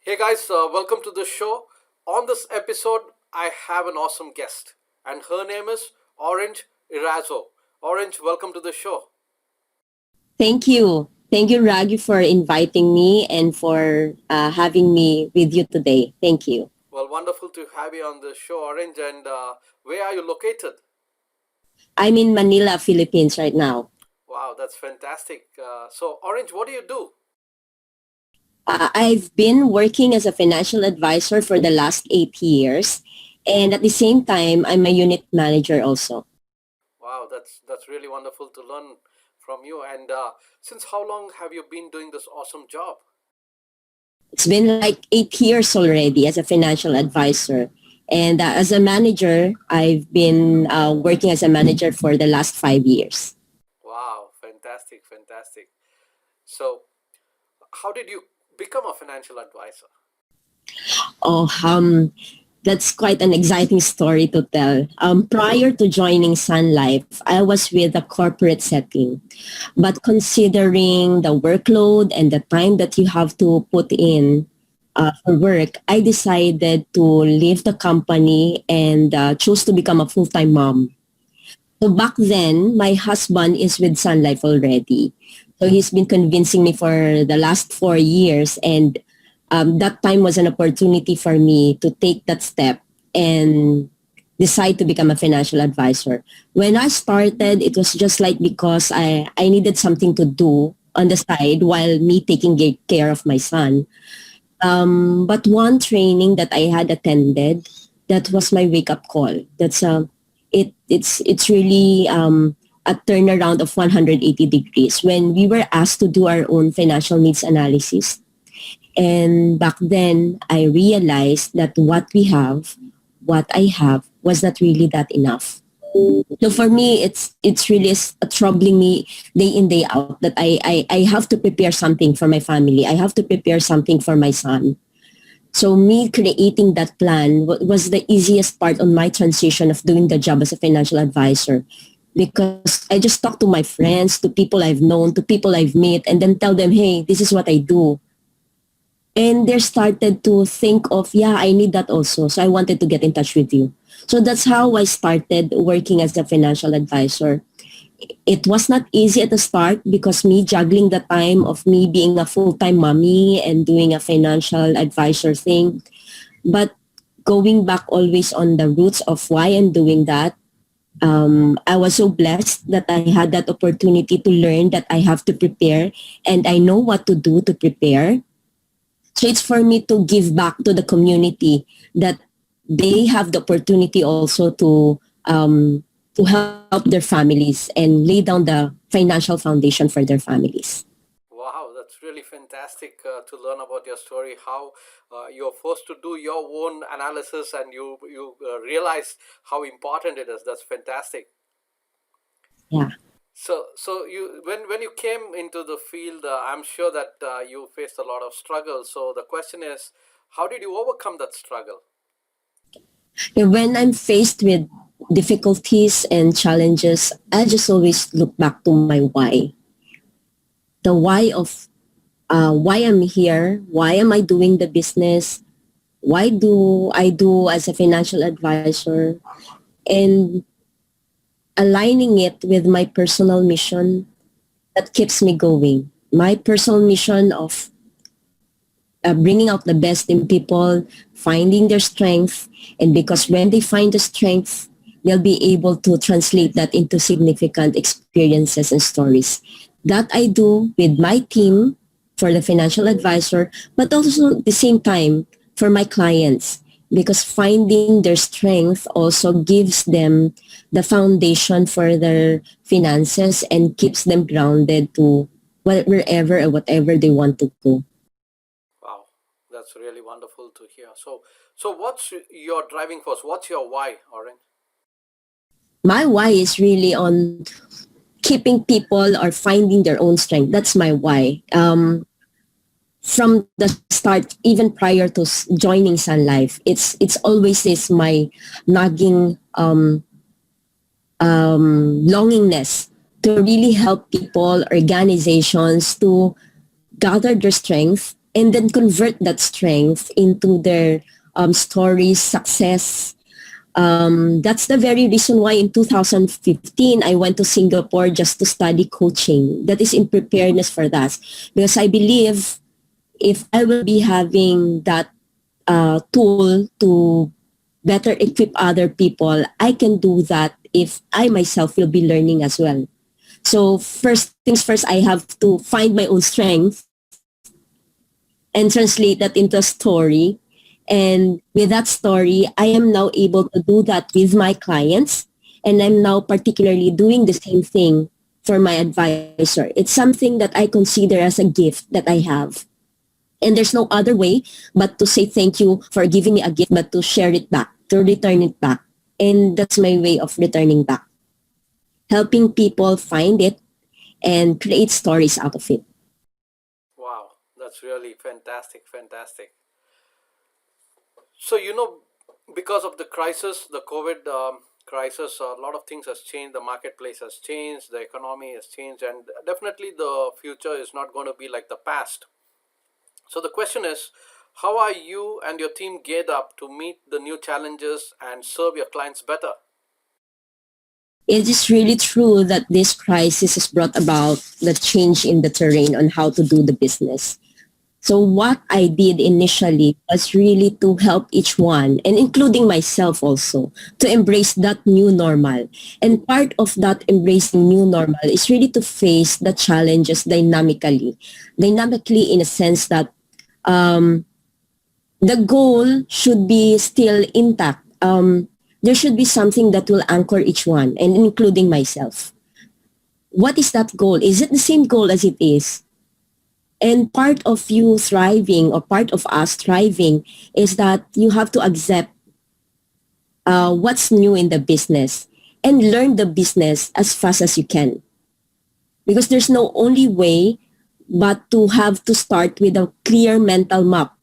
Hey guys, welcome to the show. On this episode, I have an awesome guest, and her name is Orange Erazo. Orange, welcome to the show. Thank you. Thank you, Raghu, for inviting me and for having me with you today. Thank you. Well, wonderful to have you on the show, Orange. And where are you located? I'm in Manila, Philippines right now. Wow, that's fantastic. So, Orange, what do you do? I've been working as a financial advisor for the last 8 years. And at the same time, I'm a unit manager also. Wow, that's really wonderful to learn from you. And since how long have you been doing this awesome job? It's been like 8 years already as a financial advisor. And as a manager, I've been working as a manager for the last 5 years. Wow, fantastic, fantastic. So, how did you become a financial advisor? Oh, that's quite an exciting story to tell. Prior to joining Sun Life, I was with a corporate setting. But considering the workload and the time that you have to put in for work, I decided to leave the company and choose to become a full-time mom. So back then, my husband is with Sun Life already. So he's been convincing me for the last 4 years, and that time was an opportunity for me to take that step and decide to become a financial advisor. When I started, it was just like because I needed something to do on the side while me taking care of my son. But one training that I had attended, that was my wake up call. It's really a turnaround of 180 degrees when we were asked to do our own financial needs analysis. And back then, I realized that what I have, was not really that enough. So for me, it's really troubling me day in, day out that I have to prepare something for my family. I have to prepare something for my son. So me creating that plan was the easiest part on my transition of doing the job as a financial advisor, because I just talk to my friends, to people I've known, to people I've met, and then tell them, hey, this is what I do. And they started to think of, yeah, I need that also. So I wanted to get in touch with you. So that's how I started working as a financial advisor. It was not easy at the start because me juggling the time of me being a full-time mommy and doing a financial advisor thing. But going back always on the roots of why I'm doing that, I was so blessed that I had that opportunity to learn that I have to prepare and I know what to do to prepare. So it's for me to give back to the community that they have the opportunity also to help their families and lay down the financial foundation for their families. Wow, that's really fantastic to learn about your story. How you're forced to do your own analysis, and you realize how important it is. That's fantastic. Yeah. So you when you came into the field, I'm sure that you faced a lot of struggle. So the question is, how did you overcome that struggle? When I'm faced with difficulties and challenges, I just always look back to my why. The why of why I'm here, why am I doing the business, why do I do as a financial advisor, and aligning it with my personal mission that keeps me going. My personal mission of bringing out the best in people, finding their strength, and because when they find the strength, they'll be able to translate that into significant experiences and stories. That I do with my team for the financial advisor, but also at the same time for my clients, because finding their strength also gives them the foundation for their finances and keeps them grounded to wherever or whatever they want to go. Wow, that's really wonderful to hear. So what's your driving force? What's your why, Orange? My why is really on keeping people or finding their own strength. That's my why. From the start, even prior to joining Sun Life, it's always this my nagging longingness to really help people, organizations to gather their strength and then convert that strength into their stories, success. That's the very reason why in 2015 I went to Singapore just to study coaching. That is in preparedness for that, because I believe if I will be having that tool to better equip other people, I can do that if I myself will be learning as well. So first things first, I have to find my own strength and translate that into a story. And with that story, I am now able to do that with my clients. And I'm now particularly doing the same thing for my advisor. It's something that I consider as a gift that I have. And there's no other way but to say thank you for giving me a gift, but to share it back, to return it back. And that's my way of returning back. Helping people find it and create stories out of it. Wow, that's really fantastic, fantastic. So, because of the crisis, the COVID crisis, a lot of things has changed. The marketplace has changed, the economy has changed, and definitely the future is not going to be like the past. So the question is, how are you and your team geared up to meet the new challenges and serve your clients better? It is really true that this crisis has brought about the change in the terrain on how to do the business. So what I did initially was really to help each one, and including myself also, to embrace that new normal. And part of that embracing new normal is really to face the challenges dynamically. Dynamically in a sense that the goal should be still intact. There should be something that will anchor each one, and including myself. What is that goal? Is it the same goal as it is? And part of you thriving, or part of us thriving, is that you have to accept what's new in the business and learn the business as fast as you can. Because there's no only way but to have to start with a clear mental map.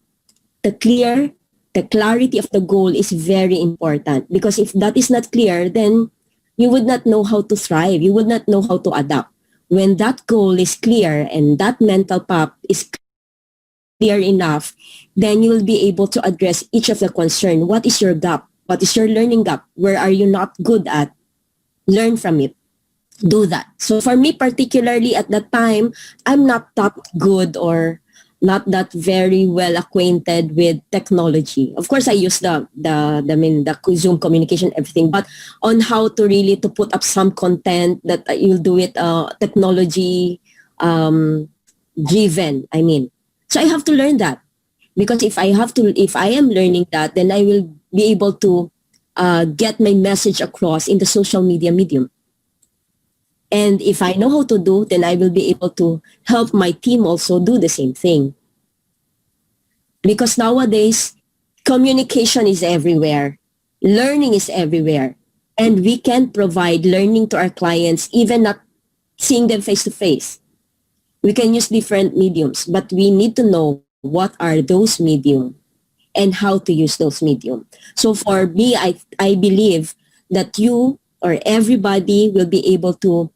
The clarity of the goal is very important, because if that is not clear, then you would not know how to thrive. You would not know how to adapt. When that goal is clear and that mental map is clear enough, then you will be able to address each of the concern. What is your gap? What is your learning gap? Where are you not good at? Learn from it. Do that. So for me particularly at that time, I'm not that good or not that very well acquainted with technology. Of course, I use the Zoom communication, everything, but on how to really to put up some content that you'll do it technology driven. I mean, so I have to learn that, because if I am learning that, then I will be able to get my message across in the social media medium. And if I know how to do, then I will be able to help my team also do the same thing. Because nowadays, communication is everywhere. Learning is everywhere. And we can provide learning to our clients, even not seeing them face to face. We can use different mediums, but we need to know what are those medium and how to use those medium. So for me, I believe that you or everybody will be able to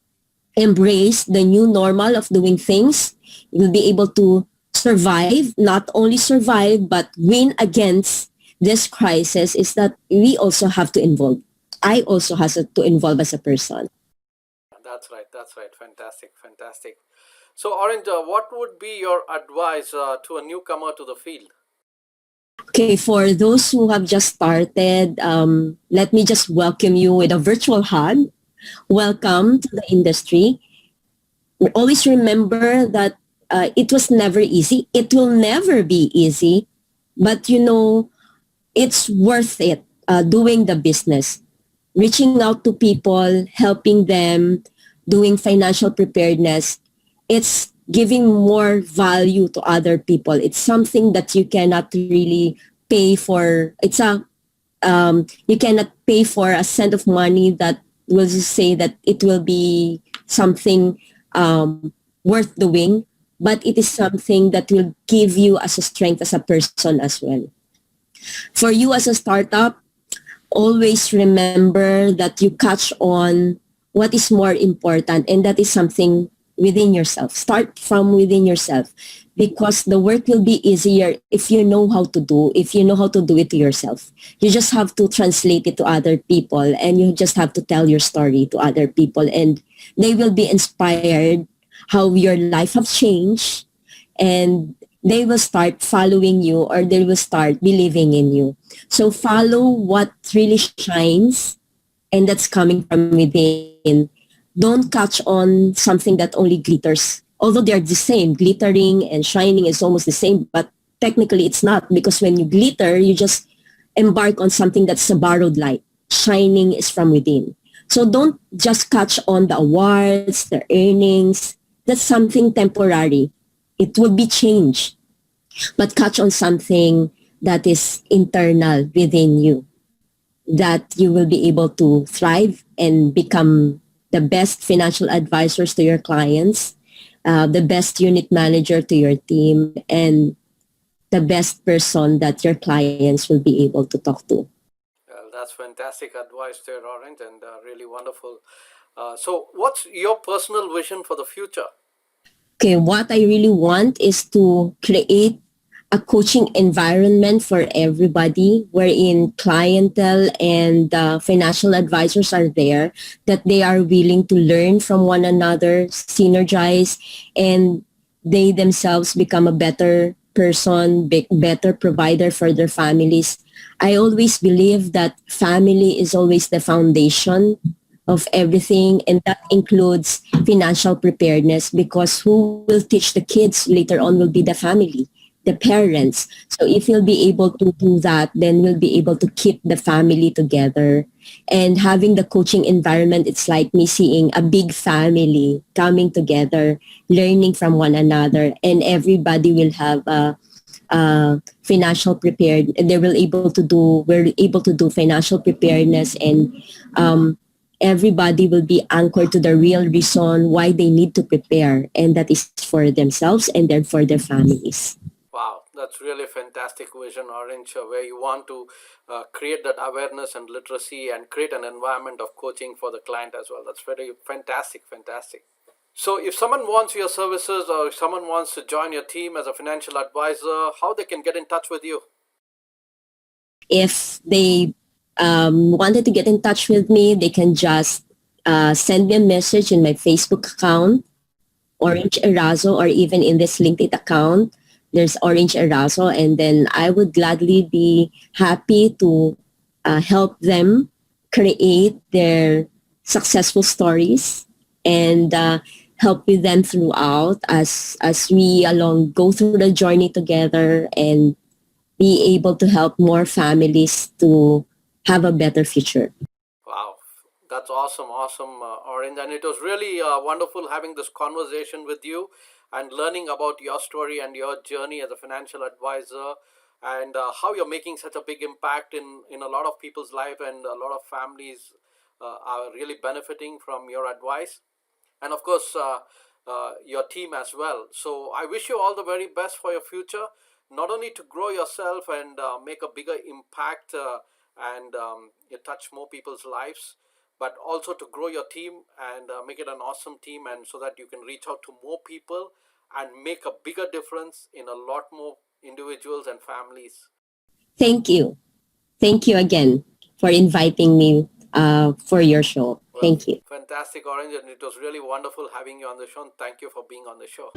embrace the new normal of doing things. You'll be able to survive, not only survive, but win against this crisis. Is that we also have to involve. I also have to involve as a person. That's right. That's right. Fantastic. Fantastic. So, Orange, what would be your advice to a newcomer to the field? Okay, for those who have just started, let me just welcome you with a virtual hug. Welcome to the industry. Always remember that it was never easy. It will never be easy, but it's worth it doing the business, reaching out to people, helping them, doing financial preparedness. It's giving more value to other people. It's something that you cannot really pay for. You cannot pay for a cent of money that will just say that it will be something worth doing, but it is something that will give you as a strength as a person as well. For you as a startup, always remember that you catch on what is more important, and that is something within yourself. Start from within yourself. because the work will be easier if you know how to do, if you know how to do it to yourself. You just have to translate it to other people, and you just have to tell your story to other people, and they will be inspired how your life has changed, and they will start following you, or they will start believing in you. So follow what really shines, and that's coming from within. Don't catch on something that only glitters. Although they're the same, glittering and shining is almost the same, but technically it's not, because when you glitter, you just embark on something that's a borrowed light. Shining is from within. So don't just catch on the awards, the earnings. That's something temporary. It will be changed. But catch on something that is internal within you, that you will be able to thrive and become the best financial advisors to your clients, the best unit manager to your team, and the best person that your clients will be able to talk to. Well, that's fantastic advice there, Orange, and really wonderful. So, what's your personal vision for the future? Okay, what I really want is to create a coaching environment for everybody, wherein clientele and financial advisors are there, that they are willing to learn from one another, synergize, and they themselves become a better person, better provider for their families. I always believe that family is always the foundation of everything, and that includes financial preparedness, because who will teach the kids later on will be the family, the parents. So if you'll be able to do that, then we'll be able to keep the family together. And having the coaching environment, it's like me seeing a big family coming together, learning from one another, and everybody will have financial prepared. They will able to do. We're able to do financial preparedness, and everybody will be anchored to the real reason why they need to prepare, and that is for themselves and then for their families. Wow, that's really fantastic vision, Orange, where you want to create that awareness and literacy and create an environment of coaching for the client as well. That's very fantastic, fantastic. So, if someone wants your services or if someone wants to join your team as a financial advisor, how they can get in touch with you? If they wanted to get in touch with me, they can just send me a message in my Facebook account, Orange Erazo, or even in this LinkedIn account, there's Orange Erazo, and then I would gladly be happy to help them create their successful stories, and help with them throughout as we along go through the journey together, and be able to help more families to have a better future. Wow, that's awesome, awesome, Orange. And it was really wonderful having this conversation with you and learning about your story and your journey as a financial advisor, and how you're making such a big impact in a lot of people's life, and a lot of families are really benefiting from your advice, and of course your team as well. So I wish you all the very best for your future, not only to grow yourself and make a bigger impact, and you touch more people's lives, but also to grow your team and make it an awesome team, and so that you can reach out to more people and make a bigger difference in a lot more individuals and families. Thank you. Thank you again for inviting me for your show. Well, Thank you. fantastic, Orange, and it was really wonderful having you on the show. And thank you for being on the show.